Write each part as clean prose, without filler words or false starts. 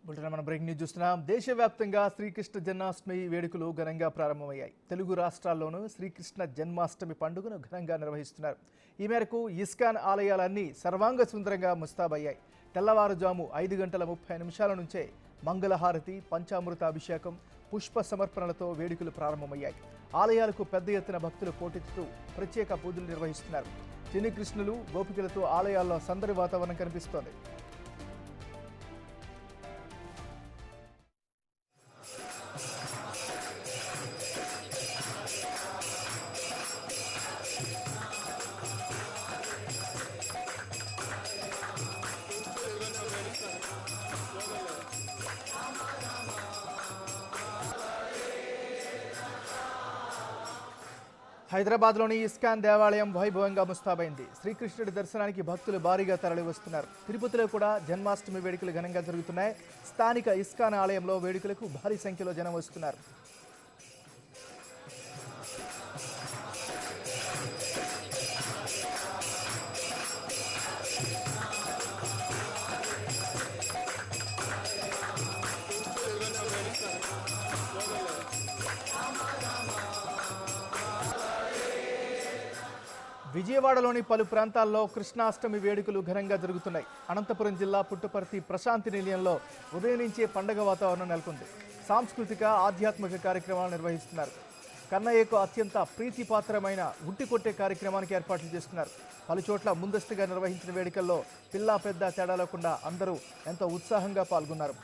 Bulletin మనం breaking news చూస్తున్నాం. దేశవ్యాప్తంగా శ్రీకృష్ణ జన్మాష్టమి వేడుకలు ఘనంగా ప్రారంభమయ్యాయి. తెలుగు రాష్ట్రాల్లోనూ శ్రీకృష్ణ జన్మాష్టమి పండుగను ఘనంగా నిర్వహిస్తున్నారు. ఈ మేరకు ఇస్కాన్ ఆలయాలన్నీ సర్వాంగ సుందరంగా ముస్తాబయ్యాయి. తెల్లవారుజాము 5:30 నుంచే మంగళహారతి, పంచామృత అభిషేకం, పుష్ప సమర్పణలతో వేడుకలు ప్రారంభమయ్యాయి. ఆలయాలకు పెద్ద ఎత్తున భక్తులు పోటెత్తుతూ ప్రత్యేక పూజలు నిర్వహిస్తున్నారు. చిన్ని కృష్ణులు, గోపికలతో ఆలయాల్లో సందడి వాతావరణం కనిపిస్తోంది. హైదరాబాద్లోని ఇస్కాన్ దేవాలయం వైభవంగా ముస్తాబైంది. శ్రీకృష్ణుడి దర్శనానికి భక్తులు భారీగా తరలి వస్తున్నారు. తిరుపతిలో కూడా జన్మాష్టమి వేడుకలు ఘనంగా జరుగుతున్నాయి. స్థానిక ఇస్కాన్ ఆలయంలో వేడుకలకు భారీ సంఖ్యలో జనం వస్తున్నారు. విజయవాడలోని పలు ప్రాంతాల్లో కృష్ణాష్టమి వేడుకలు ఘనంగా జరుగుతున్నాయి. అనంతపురం జిల్లా పుట్టపర్తి ప్రశాంతి నిలయంలో ఉదయం నుంచే పండగ వాతావరణం నెలకొంది. సాంస్కృతిక, ఆధ్యాత్మిక కార్యక్రమాలు నిర్వహిస్తున్నారు. కన్నయ్యకు అత్యంత ప్రీతిపాత్రమైన ఉట్టి కొట్టే కార్యక్రమానికి ఏర్పాట్లు చేస్తున్నారు. పలు చోట్ల ముందస్తుగా నిర్వహించిన వేడుకల్లో పిల్ల పెద్ద తేడా లేకుండా అందరూ ఎంతో ఉత్సాహంగా పాల్గొన్నారు.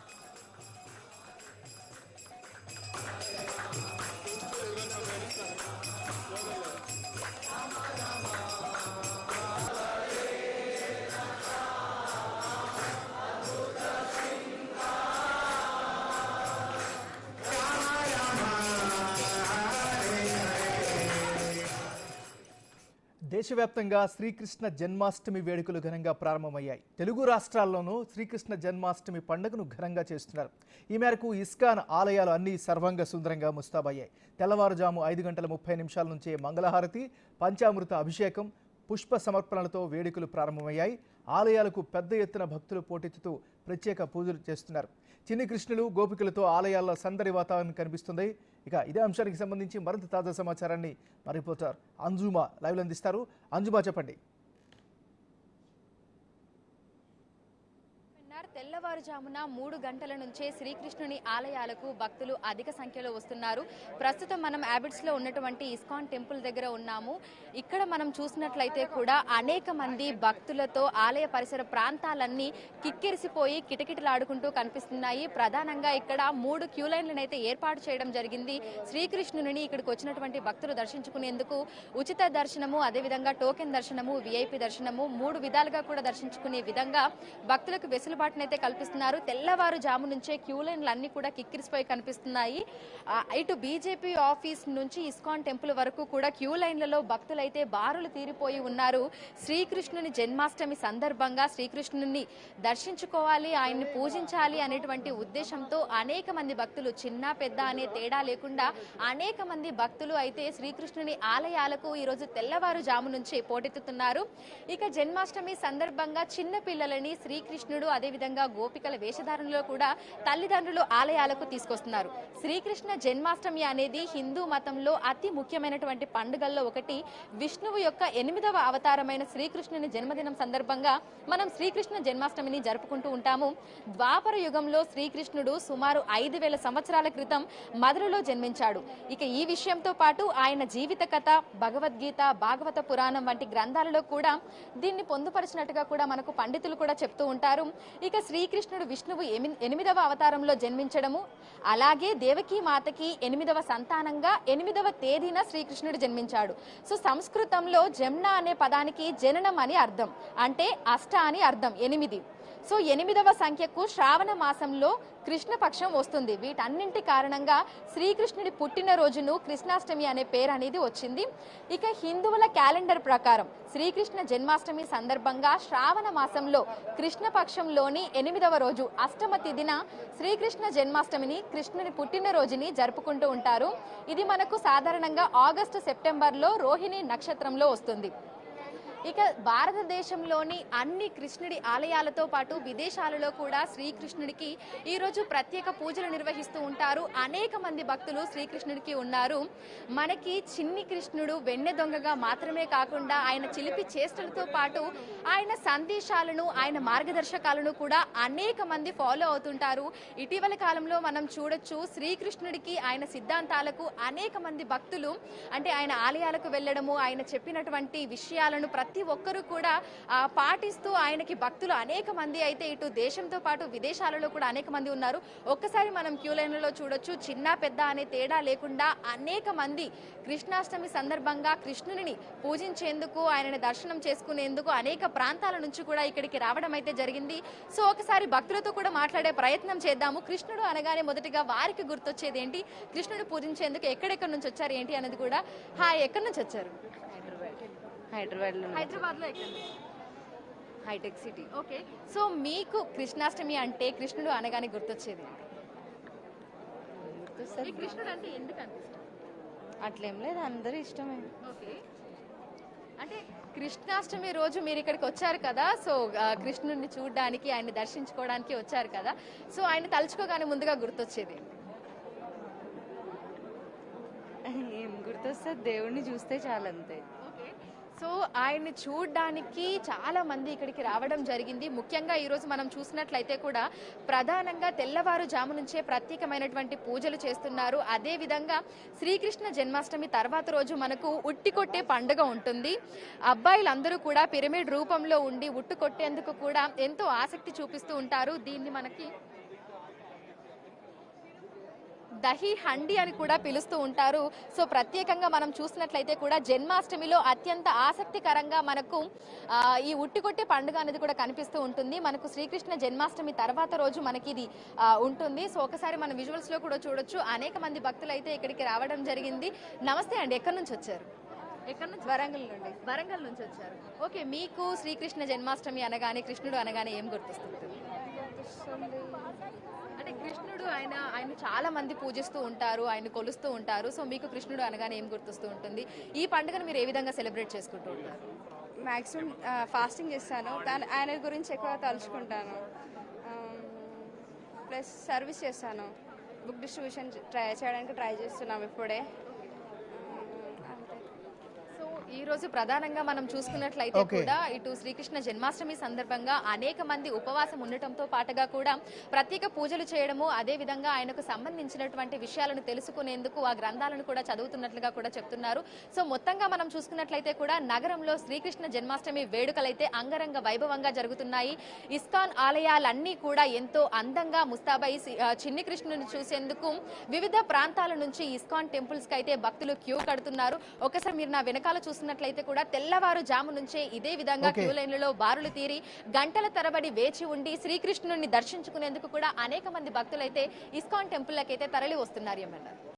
దేశవ్యాప్తంగా శ్రీకృష్ణ జన్మాష్టమి వేడుకలు ఘనంగా ప్రారంభమయ్యాయి. తెలుగు రాష్ట్రాల్లోనూ శ్రీకృష్ణ జన్మాష్టమి పండుగను ఘనంగా చేస్తున్నారు. ఈ మేరకు ఇస్కాన్ ఆలయాలు అన్నీ సర్వాంగ సుందరంగా ముస్తాబయ్యాయి. తెల్లవారుజాము 5:30 నుంచే మంగళహారతి, పంచామృత అభిషేకం, పుష్ప సమర్పణలతో వేడుకలు ప్రారంభమయ్యాయి. ఆలయాలకు పెద్ద ఎత్తున భక్తులు పోటెత్తుతూ ప్రత్యేక పూజలు చేస్తున్నారు. చిన్ని కృష్ణులు, గోపికలతో ఆలయాల్లో సందడి వాతావరణం కనిపిస్తుంది. ఇక ఇదే అంశానికి సంబంధించి మరింత తాజా సమాచారాన్ని మా రిపోర్టర్ అంజుమా లైవ్లో అందిస్తారు. అంజుమా, చెప్పండి. తెల్లవారుజామున 3 గంటల నుంచే శ్రీకృష్ణుని ఆలయాలకు భక్తులు అధిక సంఖ్యలో వస్తున్నారు. ప్రస్తుతం మనం హ్యాబిట్స్లో ఉన్నటువంటి ఇస్కాన్ టెంపుల్ దగ్గర ఉన్నాము. ఇక్కడ మనం చూసినట్లయితే కూడా అనేక మంది భక్తులతో ఆలయ పరిసర ప్రాంతాలన్నీ కిక్కిరిసిపోయి కిటకిటలాడుకుంటూ కనిపిస్తున్నాయి. ప్రధానంగా ఇక్కడ 3 క్యూ లైన్లను అయితే ఏర్పాటు చేయడం జరిగింది. శ్రీకృష్ణుని ఇక్కడికి వచ్చినటువంటి భక్తులు దర్శించుకునేందుకు ఉచిత దర్శనము, అదేవిధంగా టోకెన్ దర్శనము, విఐపి దర్శనము 3 విధాలుగా కూడా దర్శించుకునే విధంగా భక్తులకు వెసులుబాటు అయితే కల్పిస్తున్నారు. తెల్లవారుజాము నుంచే క్యూ లైన్లు అన్ని కూడా కిక్కిరిసిపోయి కనిపిస్తున్నాయి. ఇటు బీజేపీ ఆఫీస్ నుంచి ఇస్కాన్ టెంపుల్ వరకు కూడా క్యూ లైన్లలో భక్తులైతే బారులు తీరిపోయి ఉన్నారు. శ్రీకృష్ణుని జన్మాష్టమి సందర్భంగా శ్రీకృష్ణుని దర్శించుకోవాలి, ఆయన్ని పూజించాలి అనేటువంటి ఉద్దేశంతో అనేక మంది భక్తులు, చిన్న పెద్ద అనే తేడా లేకుండా అనేక మంది భక్తులు అయితే శ్రీకృష్ణుని ఆలయాలకు ఈరోజు తెల్లవారుజాము నుంచి పోటెత్తుతున్నారు. ఇక జన్మాష్టమి సందర్భంగా చిన్న పిల్లలని శ్రీకృష్ణుడు అదేవిధంగా గోపికల వేషధారణలో కూడా తల్లిదండ్రులు ఆలయాలకు తీసుకొస్తున్నారు. శ్రీకృష్ణ జన్మాష్టమి అనేది హిందూ మతంలో అతి ముఖ్యమైనటువంటి పండుగల్లో ఒకటి. విష్ణువు యొక్క 8వ అవతారమైన శ్రీకృష్ణుని జన్మదినం సందర్భంగా మనం శ్రీకృష్ణ జన్మాష్టమిని జరుపుకుంటూ ఉంటాము. ద్వాపర యుగంలో శ్రీకృష్ణుడు సుమారు 5000 సంవత్సరాల క్రితం మధురలో జన్మించాడు. ఇక ఈ విషయంతో పాటు ఆయన జీవిత కథ, భగవద్గీత, భాగవత పురాణం వంటి గ్రంథాలలో కూడా దీన్ని పొందుపరిచినట్టుగా కూడా మనకు పండితులు కూడా చెప్తూ ఉంటారు. ఇక శ్రీకృష్ణుడు విష్ణువు 8వ అవతారంలో జన్మించడము, అలాగే దేవకీ మాతకి 8వ సంతానంగా 8వ తేదీన శ్రీకృష్ణుడు జన్మించాడు. సో సంస్కృతంలో జమ్న అనే పదానికి జననం అని అర్థం, అంటే అష్ట అని అర్థం, 8. సో 8వ సంఖ్యకు శ్రావణ మాసంలో కృష్ణపక్షం వస్తుంది. వీటన్నింటి కారణంగా శ్రీకృష్ణుడి పుట్టినరోజును కృష్ణాష్టమి అనే పేరు అనేది వచ్చింది. ఇక హిందువుల క్యాలెండర్ ప్రకారం శ్రీకృష్ణ జన్మాష్టమి సందర్భంగా శ్రావణ మాసంలో కృష్ణపక్షంలోని 8వ రోజు అష్టమ తిథిన శ్రీకృష్ణ జన్మాష్టమిని, కృష్ణుని పుట్టినరోజుని జరుపుకుంటూ ఉంటారు. ఇది మనకు సాధారణంగా ఆగస్టు, సెప్టెంబర్లో రోహిణి నక్షత్రంలో వస్తుంది. ఇక భారతదేశంలోని అన్ని కృష్ణుడి ఆలయాలతో పాటు విదేశాలలో కూడా శ్రీకృష్ణుడికి ఈరోజు ప్రత్యేక పూజలు నిర్వహిస్తూ ఉంటారు. అనేక మంది భక్తులు శ్రీకృష్ణుడికి ఉన్నారు. మనకి చిన్ని కృష్ణుడు వెన్నె దొంగగా మాత్రమే కాకుండా ఆయన చిలిపి చేష్టలతో పాటు ఆయన సందేశాలను, ఆయన మార్గదర్శకాలను కూడా అనేక మంది ఫాలో అవుతుంటారు. ఇటీవల కాలంలో మనం చూడొచ్చు, శ్రీకృష్ణుడికి ఆయన సిద్ధాంతాలకు అనేక మంది భక్తులు అంటే ఆయన ఆలయాలకు వెళ్ళడము, ఆయన చెప్పినటువంటి విషయాలను ప్రతి ఒక్కరూ కూడా పాటిస్తూ ఆయనకి భక్తులు అనేక మంది అయితే ఇటు దేశంతో పాటు విదేశాలలో కూడా అనేక మంది ఉన్నారు. ఒక్కసారి మనం క్యూ లైన్లలో చూడొచ్చు, చిన్న పెద్ద అనే తేడా లేకుండా అనేక మంది కృష్ణాష్టమి సందర్భంగా కృష్ణుని పూజించేందుకు, ఆయనని దర్శనం చేసుకునేందుకు అనేక ప్రాంతాల నుంచి కూడా ఇక్కడికి రావడం అయితే జరిగింది. సో ఒకసారి భక్తులతో కూడా మాట్లాడే ప్రయత్నం చేద్దాము. కృష్ణుడు అనగానే మొదటిగా వారికి గుర్తొచ్చేది ఏంటి, కృష్ణుడు పూజించేందుకు ఎక్కడెక్కడి నుంచి వచ్చారు ఏంటి అనేది కూడా. హాయ్, ఎక్కడి నుంచి వచ్చారు? హైదరాబాద్లో ఎక్కడ? Hitech city. ఓకే, సో మీకు కృష్ణాష్టమి అంటే, కృష్ణుడు అనగానే గుర్తొచ్చేది ఏంటి? ఈ కృష్ణుడు అంటే ఎందుకు అనిపిస్తుంది? అట్లేం లేదు, అందరూ ఇష్టమే. ఓకే, అంటే కృష్ణాష్టమి రోజు మీరు ఇక్కడికి వచ్చారు కదా, సో కృష్ణుడిని చూడడానికి, ఆయన్ని దర్శించుకోవడానికి వచ్చారు కదా, సో ఆయన తలుచుకోగానే ముందుగా గుర్తొచ్చేది ఏంటి? ఏం గుర్తొస్తుంది, దేవుడిని చూస్తే చాలంతే. సో ఆయన్ని చూడడానికి చాలా మంది ఇక్కడికి రావడం జరిగింది. ముఖ్యంగా ఈరోజు మనం చూసినట్లయితే కూడా ప్రధానంగా తెల్లవారుజాము నుంచే ప్రత్యేకమైనటువంటి పూజలు చేస్తున్నారు. అదేవిధంగా శ్రీకృష్ణ జన్మాష్టమి తర్వాత రోజు మనకు ఉట్టి కొట్టే పండుగ ఉంటుంది. అబ్బాయిలందరూ కూడా పిరమిడ్ రూపంలో ఉండి ఉట్టు కొట్టేందుకు కూడా ఎంతో ఆసక్తి చూపిస్తూ ఉంటారు. దీన్ని మనకి దహి హండి అని కూడా పిలుస్తూ ఉంటారు. సో ప్రత్యేకంగా మనం చూసినట్లయితే కూడా జన్మాష్టమిలో అత్యంత ఆసక్తికరంగా మనకు ఈ ఉట్టికొట్టే పండుగ అనేది కూడా కనిపిస్తూ ఉంటుంది. మనకు శ్రీకృష్ణ జన్మాష్టమి తర్వాత రోజు మనకి ఇది ఉంటుంది. సో ఒకసారి మన విజువల్స్ లో కూడా చూడొచ్చు, అనేక మంది భక్తులు అయితే ఇక్కడికి రావడం జరిగింది. నమస్తే అండి, ఎక్కడి నుంచి వచ్చారు? ఎక్కడి నుంచి? వరంగల్ నుండి. వరంగల్ నుంచి వచ్చారు. ఓకే, మీకు శ్రీకృష్ణ జన్మాష్టమి అనగానే, కృష్ణుడు అనగానే ఏం గుర్తొస్తుంది? అంటే కృష్ణుడు ఆయన చాలా మంది పూజిస్తూ ఉంటారు, ఆయన కొలుస్తూ ఉంటారు. సో మీకు కృష్ణుడు అనగానే ఏం గుర్తొస్తూ ఉంటుంది? ఈ పండుగను మీరు ఏ విధంగా సెలబ్రేట్ చేసుకుంటూ ఉంటారు? మ్యాక్సిమం ఫాస్టింగ్ చేస్తాను, ఆయన గురించి ఎక్కువ తలుచుకుంటాను. ప్లస్ సర్వీస్ చేస్తాను, బుక్ డిస్ట్రిబ్యూషన్ చేయడానికి ట్రై చేస్తున్నాం ఇప్పుడే. ఈ రోజు ప్రధానంగా మనం చూసుకున్నట్లయితే కూడా ఇటు శ్రీకృష్ణ జన్మాష్టమి సందర్భంగా అనేక మంది ఉపవాసం ఉండటంతో పాటుగా కూడా ప్రత్యేక పూజలు చేయడము, అదే విధంగా ఆయనకు సంబంధించినటువంటి విషయాలను తెలుసుకునేందుకు ఆ గ్రంథాలను కూడా చదువుతున్నట్లుగా కూడా చెప్తున్నారు. సో మొత్తంగా మనం చూసుకున్నట్లయితే కూడా నగరంలో శ్రీకృష్ణ జన్మాష్టమి వేడుకలైతే అంగరంగ వైభవంగా జరుగుతున్నాయి. ఇస్కాన్ ఆలయాలన్నీ కూడా ఎంతో అందంగా ముస్తాబై చిన్ని కృష్ణుని చూసేందుకు వివిధ ప్రాంతాల నుంచి ఇస్కాన్ టెంపుల్స్ కి అయితే భక్తులు క్యూ కడుతున్నారు. ఒకసారి మీరు నా వెనకాల చూసినట్లయితే కూడా తెల్లవారుజాము నుంచే ఇదే విధంగా క్యూ లైన్లలో బారులు తీరి గంటల తరబడి వేచి ఉండి శ్రీకృష్ణుని దర్శించుకునేందుకు కూడా అనేక మంది భక్తులైతే ఇస్కాన్ టెంపుల్ లకైతే తరలి వస్తున్నారు.